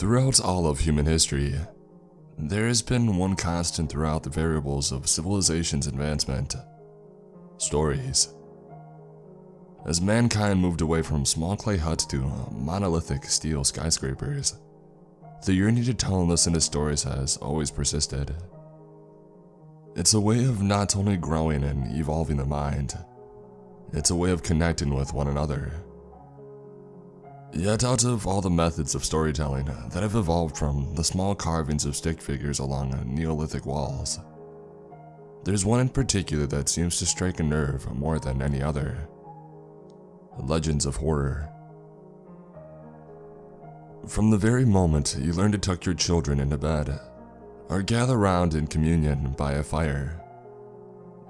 Throughout all of human history, there has been one constant throughout the variables of civilization's advancement: stories. As mankind moved away from small clay huts to monolithic steel skyscrapers, the yearning to tell and listen to stories has always persisted. It's a way of not only growing and evolving the mind, it's a way of connecting with one another. Yet out of all the methods of storytelling that have evolved from the small carvings of stick figures along Neolithic walls, there's one in particular that seems to strike a nerve more than any other: legends of horror. From the very moment you learn to tuck your children into bed, or gather round in communion by a fire,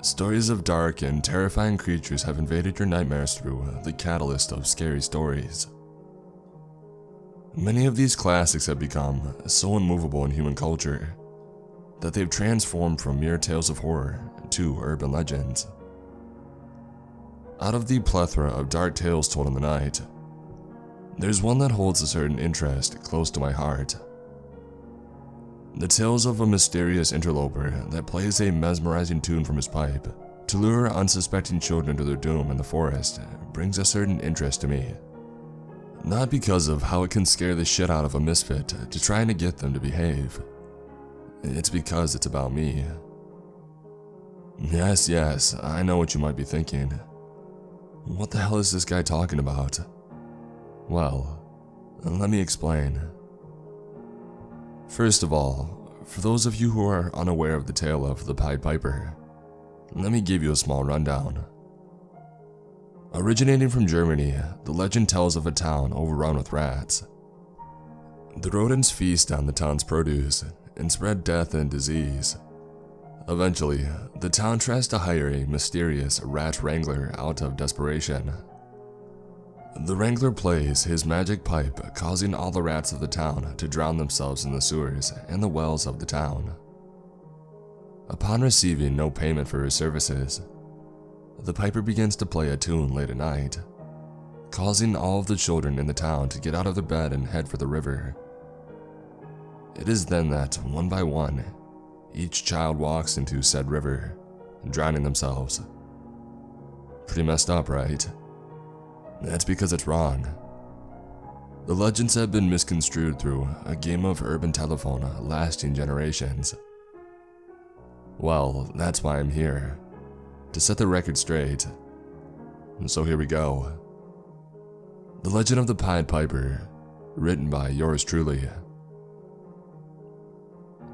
stories of dark and terrifying creatures have invaded your nightmares through the catalyst of scary stories. Many of these classics have become so immovable in human culture that they've transformed from mere tales of horror to urban legends. Out of the plethora of dark tales told in the night, there's one that holds a certain interest close to my heart. The tales of a mysterious interloper that plays a mesmerizing tune from his pipe to lure unsuspecting children to their doom in the forest brings a certain interest to me. Not because of how it can scare the shit out of a misfit to trying to get them to behave. It's because it's about me. Yes, I know what you might be thinking. What the hell is this guy talking about? Well, let me explain. First of all, for those of you who are unaware of the tale of the Pied Piper, let me give you a small rundown. Originating from Germany, the legend tells of a town overrun with rats. The rodents feast on the town's produce and spread death and disease. Eventually, the town tries to hire a mysterious rat wrangler out of desperation. The wrangler plays his magic pipe, causing all the rats of the town to drown themselves in the sewers and the wells of the town. Upon receiving no payment for his services, the piper begins to play a tune late at night, causing all of the children in the town to get out of their bed and head for the river. It is then that, one by one, each child walks into said river, drowning themselves. Pretty messed up, right? That's because it's wrong. The legends have been misconstrued through a game of urban telephone lasting generations. Well, that's why I'm here, to set the record straight. So here we go. The Legend of the Pied Piper, written by yours truly.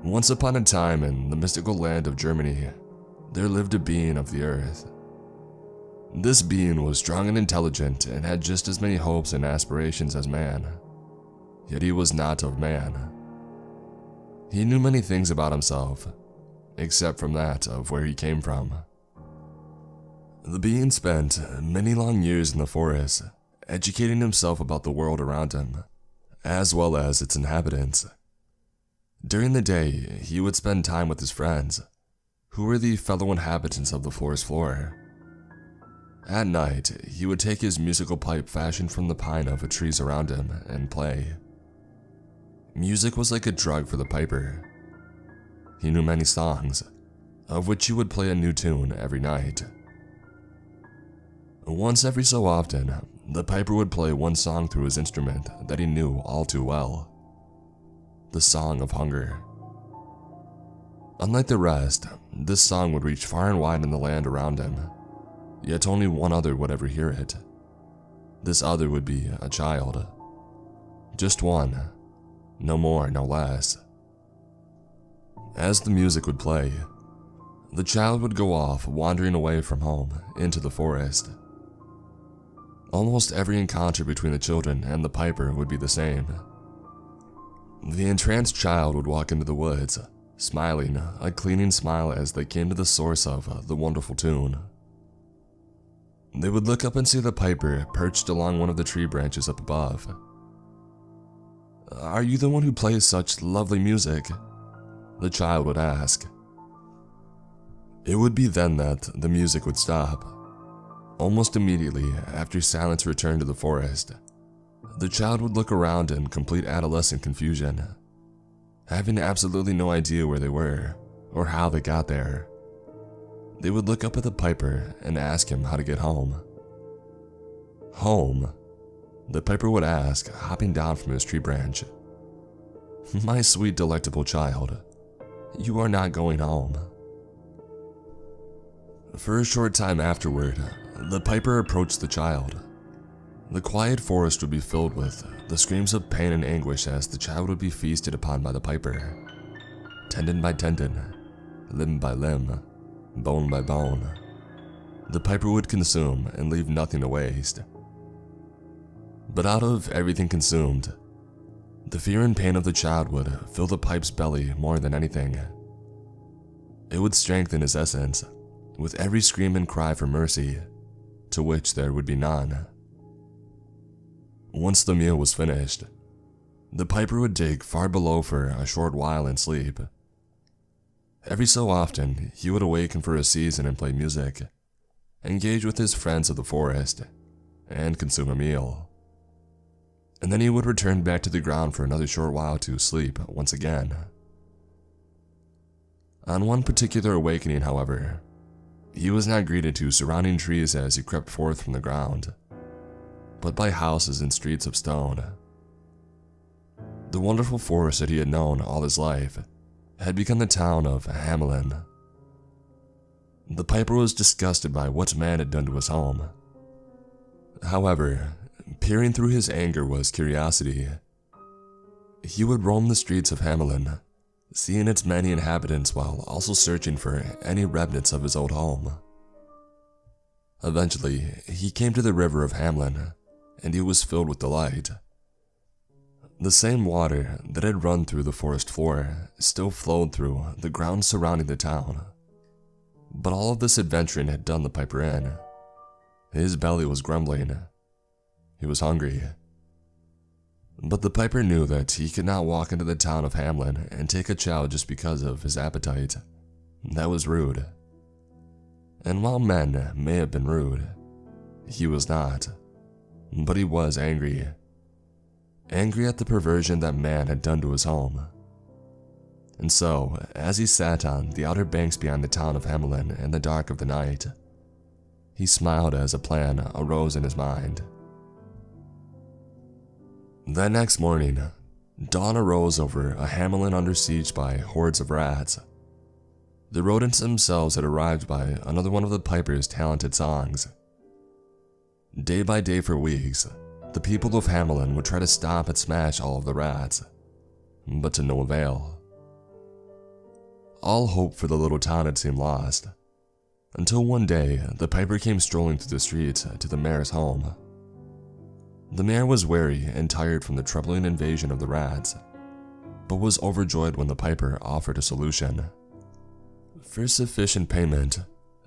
Once upon a time in the mystical land of Germany, there lived a being of the earth. This being was strong and intelligent and had just as many hopes and aspirations as man, yet he was not of man. He knew many things about himself, except from that of where he came from. The being spent many long years in the forest, educating himself about the world around him, as well as its inhabitants. During the day, he would spend time with his friends, who were the fellow inhabitants of the forest floor. At night, he would take his musical pipe fashioned from the pine of the trees around him and play. Music was like a drug for the piper. He knew many songs, of which he would play a new tune every night. Once every so often, the piper would play one song through his instrument that he knew all too well: the Song of Hunger. Unlike the rest, this song would reach far and wide in the land around him, yet only one other would ever hear it. This other would be a child. Just one, no more, no less. As the music would play, the child would go off wandering away from home into the forest. Almost every encounter between the children and the piper would be the same. The entranced child would walk into the woods, smiling a cleaning smile as they came to the source of the wonderful tune. They would look up and see the piper perched along one of the tree branches up above. "Are you the one who plays such lovely music?" the child would ask. It would be then that the music would stop. Almost immediately after silence returned to the forest, the child would look around in complete adolescent confusion, having absolutely no idea where they were or how they got there. They would look up at the piper and ask him how to get home. "Home?" the piper would ask, hopping down from his tree branch. "My sweet, delectable child, you are not going home." For a short time afterward, the piper approached the child. The quiet forest would be filled with the screams of pain and anguish as the child would be feasted upon by the piper. Tendon by tendon, limb by limb, bone by bone, the piper would consume and leave nothing to waste. But out of everything consumed, the fear and pain of the child would fill the pipe's belly more than anything. It would strengthen his essence with every scream and cry for mercy, to which there would be none. Once the meal was finished, the piper would dig far below for a short while and sleep. Every so often, he would awaken for a season and play music, engage with his friends of the forest, and consume a meal. And then he would return back to the ground for another short while to sleep once again. On one particular awakening, however, he was not greeted to surrounding trees as he crept forth from the ground, but by houses and streets of stone. The wonderful forest that he had known all his life had become the town of Hamelin. The piper was disgusted by what man had done to his home. However, peering through his anger was curiosity. He would roam the streets of Hamelin, seeing its many inhabitants while also searching for any remnants of his old home. Eventually, he came to the river of Hamelin, and he was filled with delight. The same water that had run through the forest floor still flowed through the grounds surrounding the town. But all of this adventuring had done the piper in. His belly was grumbling. He was hungry. But the piper knew that he could not walk into the town of Hamelin and take a chow just because of his appetite. That was rude. And while men may have been rude, he was not. But he was angry. Angry at the perversion that man had done to his home. And so, as he sat on the outer banks beyond the town of Hamelin in the dark of the night, he smiled as a plan arose in his mind. That next morning, dawn arose over a Hamelin under siege by hordes of rats. The rodents themselves had arrived by another one of the piper's talented songs. Day by day for weeks, the people of Hamelin would try to stop and smash all of the rats, but to no avail. All hope for the little town had seemed lost, until one day the piper came strolling through the streets to the mayor's home. The mayor was weary and tired from the troubling invasion of the rats, but was overjoyed when the piper offered a solution. "For sufficient payment,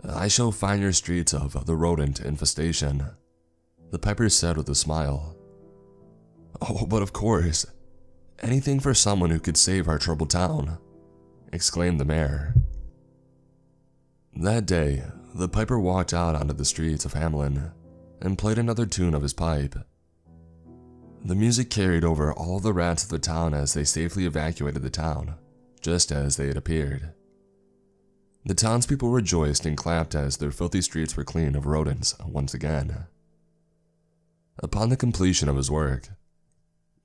I shall find your streets of the rodent infestation," the piper said with a smile. "Oh, but of course, anything for someone who could save our troubled town," exclaimed the mayor. That day, the piper walked out onto the streets of Hamelin and played another tune of his pipe. The music carried over all of the rats of the town as they safely evacuated the town, just as they had appeared. The townspeople rejoiced and clapped as their filthy streets were clean of rodents once again. Upon the completion of his work,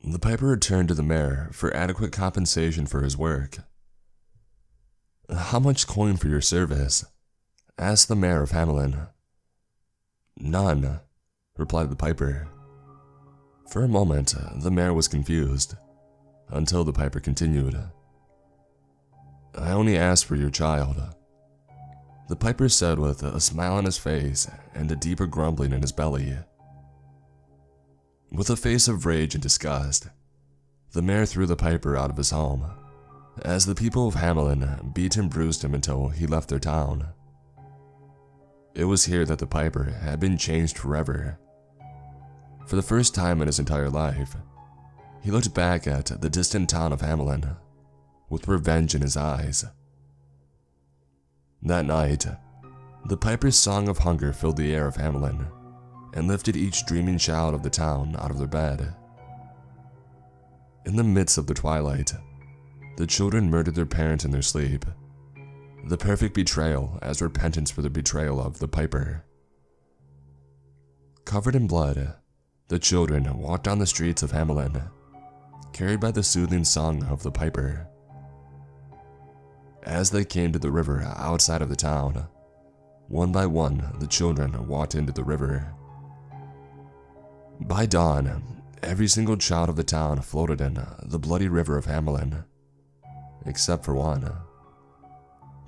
the piper returned to the mayor for adequate compensation for his work. "How much coin for your service?" asked the mayor of Hamelin. "None," replied the piper. For a moment, the mayor was confused, until the piper continued. "I only asked for your child," the piper said with a smile on his face and a deeper grumbling in his belly. With a face of rage and disgust, the mayor threw the piper out of his home, as the people of Hamelin beat and bruised him until he left their town. It was here that the piper had been changed forever. For the first time in his entire life, he looked back at the distant town of Hamelin with revenge in his eyes. That night, the piper's song of hunger filled the air of Hamelin and lifted each dreaming child of the town out of their bed. In the midst of the twilight, the children murdered their parents in their sleep. The perfect betrayal as repentance for the betrayal of the Piper. Covered in blood, the children walked down the streets of Hamelin, carried by the soothing song of the Piper. As they came to the river outside of the town, one by one the children walked into the river. By dawn, every single child of the town floated in the bloody river of Hamelin, except for one.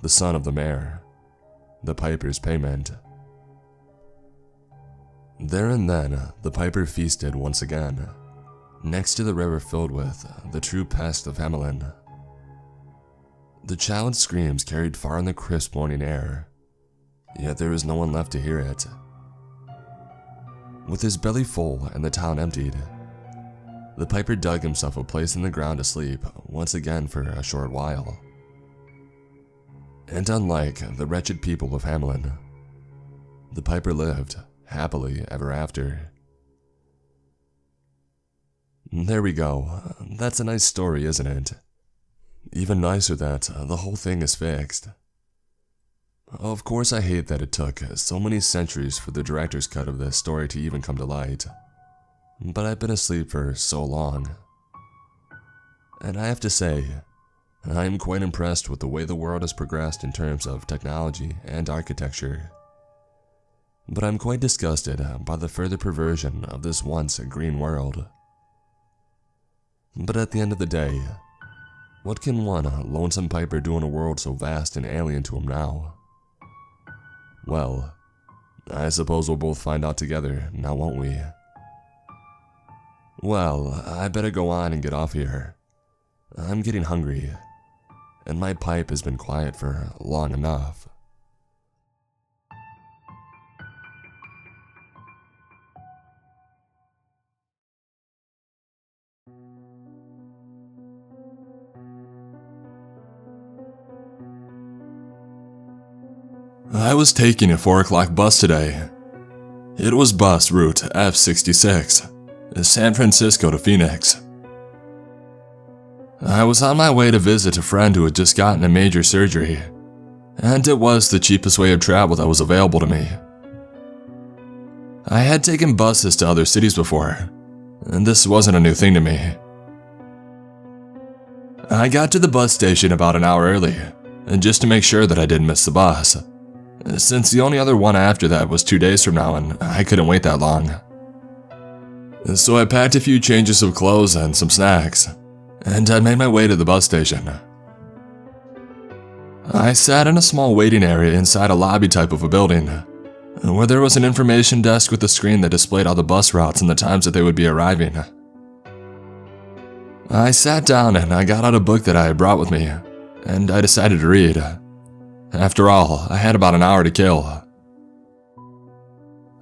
The son of the mayor, the Piper's payment. There and then, the Piper feasted once again, next to the river filled with the true pest of Hamelin. The child's screams carried far in the crisp morning air, yet there was no one left to hear it. With his belly full and the town emptied, the Piper dug himself a place in the ground to sleep once again for a short while. And unlike the wretched people of Hamelin, the Piper lived happily ever after. There we go. That's a nice story, isn't it? Even nicer that the whole thing is fixed. Of course, I hate that it took so many centuries for the director's cut of this story to even come to light, but I've been asleep for so long. And I have to say, I am quite impressed with the way the world has progressed in terms of technology and architecture. But I'm quite disgusted by the further perversion of this once green world. But at the end of the day, what can one lonesome Piper do in a world so vast and alien to him now? Well, I suppose we'll both find out together, now won't we? Well, I better go on and get off here. I'm getting hungry, and my pipe has been quiet for long enough. I was taking a 4 o'clock bus today. It was bus route F66, San Francisco to Phoenix. I was on my way to visit a friend who had just gotten a major surgery, and it was the cheapest way of travel that was available to me. I had taken buses to other cities before, and this wasn't a new thing to me. I got to the bus station about an hour early, just to make sure that I didn't miss the bus, since the only other one after that was 2 days from now and I couldn't wait that long. So I packed a few changes of clothes and some snacks, and I made my way to the bus station. I sat in a small waiting area inside a lobby type of a building, where there was an information desk with a screen that displayed all the bus routes and the times that they would be arriving. I sat down and I got out a book that I had brought with me, and I decided to read. After all, I had about an hour to kill.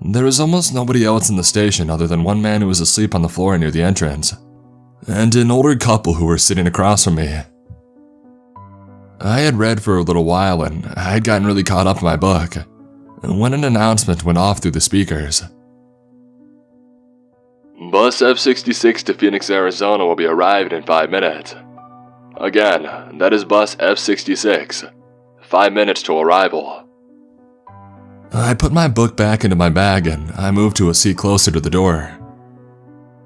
There was almost nobody else in the station other than one man who was asleep on the floor near the entrance, and an older couple who were sitting across from me. I had read for a little while and I had gotten really caught up in my book, when an announcement went off through the speakers. Bus F66 to Phoenix, Arizona will be arriving in 5 minutes. Again, that is bus F66. 5 minutes to arrival. I put my book back into my bag and I moved to a seat closer to the door.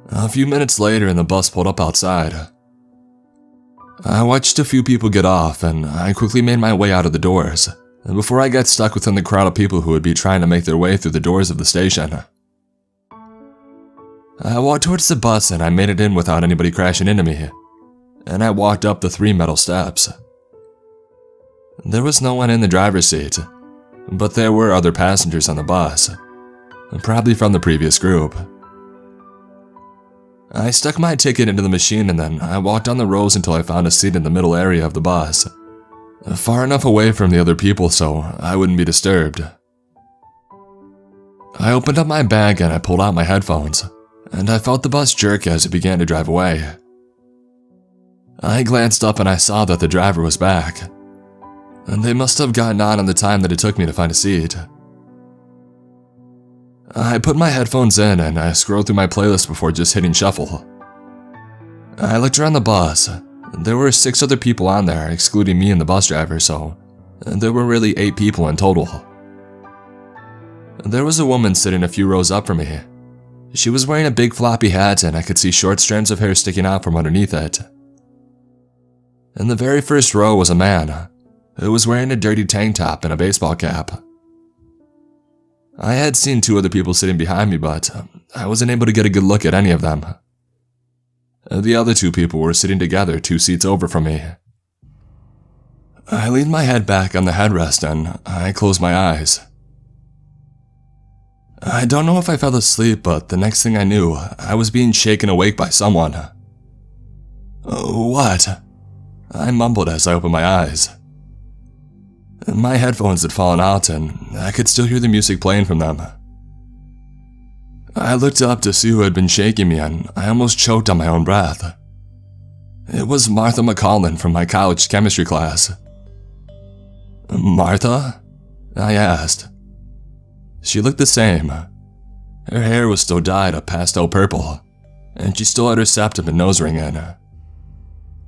A few minutes later and the bus pulled up outside. I watched a few people get off and I quickly made my way out of the doors before I got stuck within the crowd of people who would be trying to make their way through the doors of the station. I walked towards the bus and I made it in without anybody crashing into me, and I walked up the 3 metal steps. There was no one in the driver's seat, but there were other passengers on the bus, probably from the previous group. I stuck my ticket into the machine and then I walked down the rows until I found a seat in the middle area of the bus, far enough away from the other people so I wouldn't be disturbed. I opened up my bag and I pulled out my headphones, and I felt the bus jerk as it began to drive away. I glanced up and I saw that the driver was back, and they must have gotten on in the time that it took me to find a seat. I put my headphones in and I scrolled through my playlist before just hitting shuffle. I looked around the bus. There were 6 other people on there, excluding me and the bus driver, so there were really 8 people in total. There was a woman sitting a few rows up from me. She was wearing a big floppy hat and I could see short strands of hair sticking out from underneath it. In the very first row was a man who was wearing a dirty tank top and a baseball cap. I had seen 2 other people sitting behind me, but I wasn't able to get a good look at any of them. The other 2 people were sitting together 2 seats over from me. I leaned my head back on the headrest and I closed my eyes. I don't know if I fell asleep, but the next thing I knew, I was being shaken awake by someone. What? I mumbled as I opened my eyes. My headphones had fallen out and I could still hear the music playing from them. I looked up to see who had been shaking me and I almost choked on my own breath. It was Martha McCollin from my college chemistry class. Martha? I asked. She looked the same. Her hair was still dyed a pastel purple, and she still had her septum and nose ring in.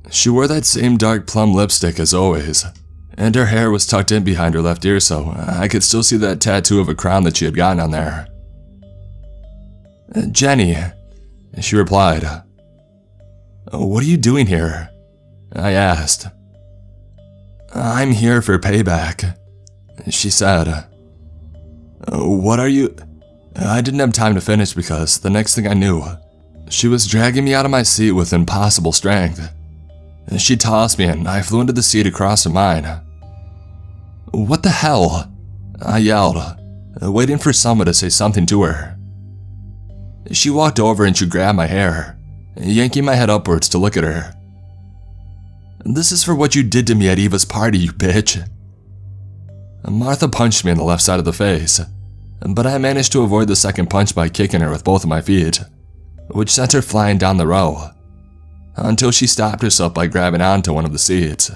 She wore that same dark plum lipstick as always, and her hair was tucked in behind her left ear so I could still see that tattoo of a crown that she had gotten on there. Jenny, she replied. What are you doing here? I asked. I'm here for payback, she said. What are you? I didn't have time to finish because the next thing I knew, she was dragging me out of my seat with impossible strength. She tossed me and I flew into the seat across from mine. What the hell? I yelled, waiting for someone to say something to her. She walked over and she grabbed my hair, yanking my head upwards to look at her. This is for what you did to me at Eva's party, you bitch. Martha punched me in the left side of the face, but I managed to avoid the second punch by kicking her with both of my feet, which sent her flying down the row, until she stopped herself by grabbing onto one of the seats.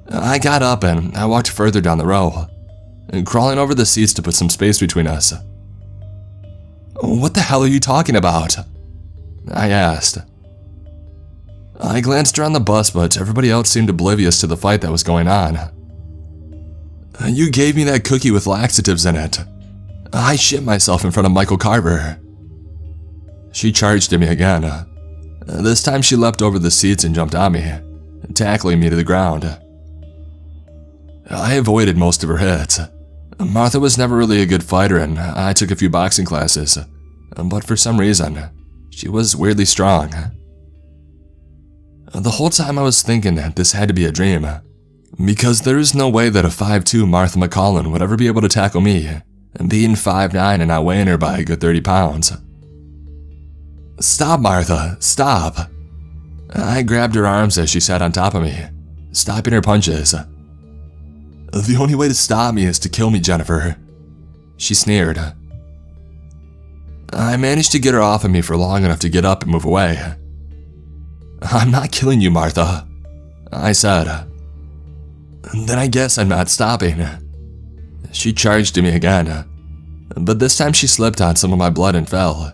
I got up and I walked further down the row, crawling over the seats to put some space between us. What the hell are you talking about? I asked. I glanced around the bus, but everybody else seemed oblivious to the fight that was going on. You gave me that cookie with laxatives in it. I shit myself in front of Michael Carver. She charged at me again. This time she leapt over the seats and jumped on me, tackling me to the ground. I avoided most of her hits. Martha was never really a good fighter and I took a few boxing classes, but for some reason, she was weirdly strong. The whole time I was thinking that this had to be a dream, because there is no way that a 5'2" Martha McCollin would ever be able to tackle me, being 5'9" and outweighing her by a good 30 pounds. Stop, Martha, stop. I grabbed her arms as she sat on top of me, stopping her punches. The only way to stop me is to kill me, Jennifer, she sneered. I managed to get her off of me for long enough to get up and move away. I'm not killing you, Martha, I said. Then I guess I'm not stopping. She charged at me again, but this time she slipped on some of my blood and fell,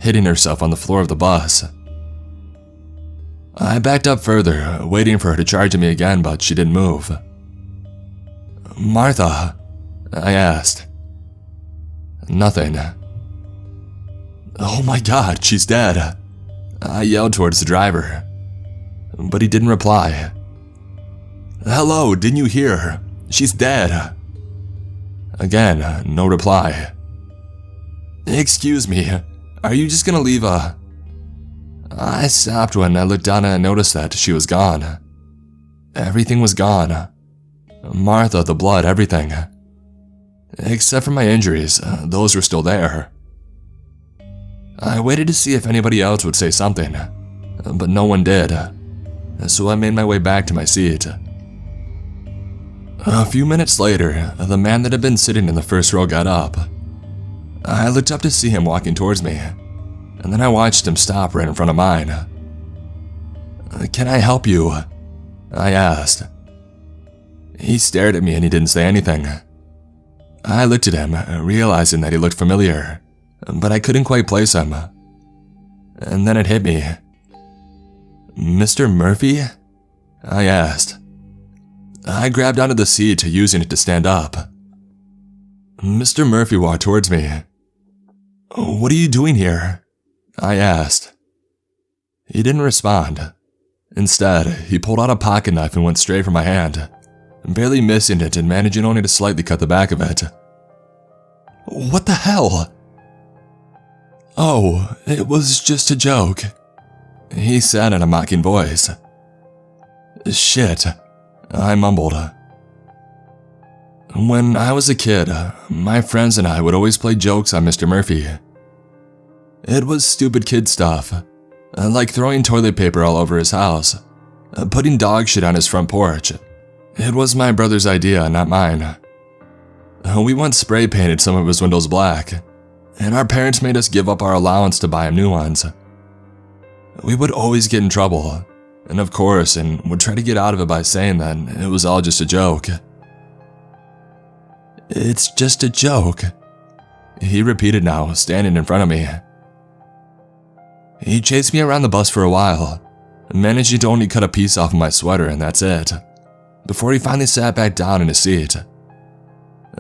hitting herself on the floor of the bus. I backed up further, waiting for her to charge at me again, but she didn't move. Martha, I asked. Nothing. Oh my God, she's dead. I yelled towards the driver, but he didn't reply. Hello, didn't you hear? She's dead. Again, no reply. Excuse me, are you just gonna leave a... I stopped when I looked down and I noticed that she was gone. Everything was gone. Martha, the blood, everything. Except for my injuries, those were still there. I waited to see if anybody else would say something, but no one did, so I made my way back to my seat. A few minutes later, the man that had been sitting in the first row got up. I looked up to see him walking towards me, and then I watched him stop right in front of mine. Can I help you? I asked. He stared at me and he didn't say anything. I looked at him, realizing that he looked familiar, but I couldn't quite place him. and then it hit me. "Mr. Murphy?" I asked. I grabbed onto the seat, using it to stand up. Mr. Murphy walked towards me. "What are you doing here?" I asked. He didn't respond. Instead, he pulled out a pocket knife and went straight for my hand, barely missing it and managing only to slightly cut the back of it. "What the hell?" "Oh, it was just a joke," he said in a mocking voice. "Shit," I mumbled. When I was a kid, my friends and I would always play jokes on Mr. Murphy. It was stupid kid stuff, like throwing toilet paper all over his house, putting dog shit on his front porch. It was my brother's idea, not mine. We once spray painted some of his windows black, and our parents made us give up our allowance to buy him new ones. We would always get in trouble, and of course, would try to get out of it by saying that it was all just a joke. "It's just a joke," he repeated now, standing in front of me. He chased me around the bus for a while, managing to only cut a piece off of my sweater, and that's it, before he finally sat back down in his seat,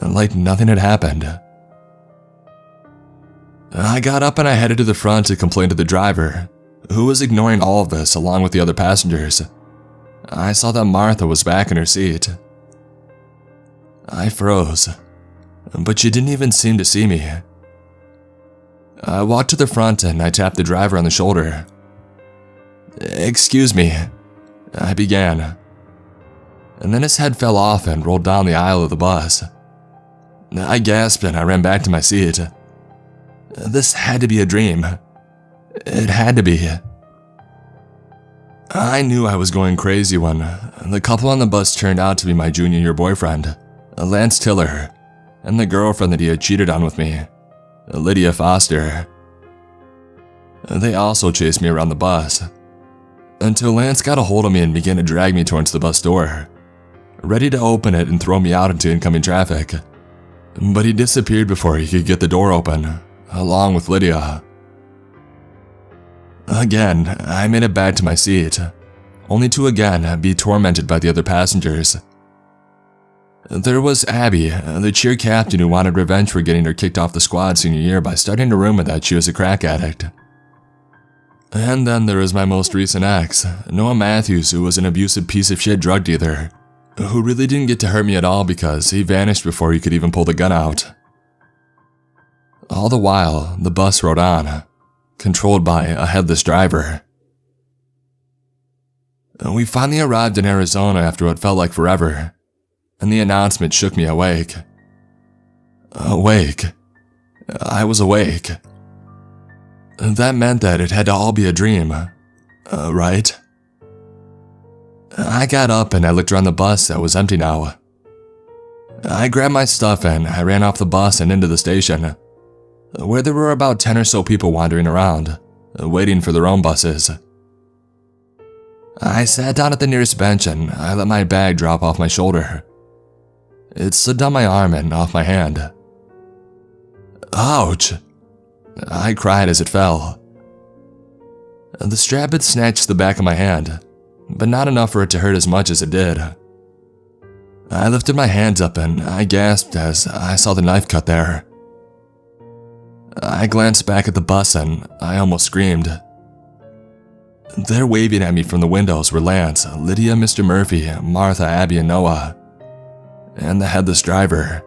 like nothing had happened. I got up and I headed to the front to complain to the driver, who was ignoring all of this along with the other passengers. I saw that Martha was back in her seat. I froze, but she didn't even seem to see me. I walked to the front and I tapped the driver on the shoulder. "Excuse me," I began. And then his head fell off and rolled down the aisle of the bus. I gasped and I ran back to my seat. This had to be a dream. It had to be. I knew I was going crazy when the couple on the bus turned out to be my junior year boyfriend, Lance Tiller, and the girlfriend that he had cheated on with me, Lydia Foster. They also chased me around the bus, until Lance got a hold of me and began to drag me towards the bus door, ready to open it and throw me out into incoming traffic. But he disappeared before he could get the door open, along with Lydia. Again, I made it back to my seat, only to again be tormented by the other passengers. There was Abby, the cheer captain who wanted revenge for getting her kicked off the squad senior year by starting a rumor that she was a crack addict. And then there was my most recent ex, Noah Matthews, who was an abusive piece of shit drug dealer, who really didn't get to hurt me at all because he vanished before he could even pull the gun out. All the while, the bus rode on, controlled by a headless driver. We finally arrived in Arizona after what felt like forever, and the announcement shook me awake. Awake. I was awake. That meant that it had to all be a dream, right? I got up and I looked around the bus that was empty now. I grabbed my stuff and I ran off the bus and into the station, where there were about 10 or so people wandering around, waiting for their own buses. I sat down at the nearest bench and I let my bag drop off my shoulder. It slid down my arm and off my hand. Ouch! I cried as it fell. The strap had snatched the back of my hand, but not enough for it to hurt as much as it did. I lifted my hands up and I gasped as I saw the knife cut there. I glanced back at the bus and I almost screamed. There waving at me from the windows were Lance, Lydia, Mr. Murphy, Martha, Abby, and Noah, and the headless driver.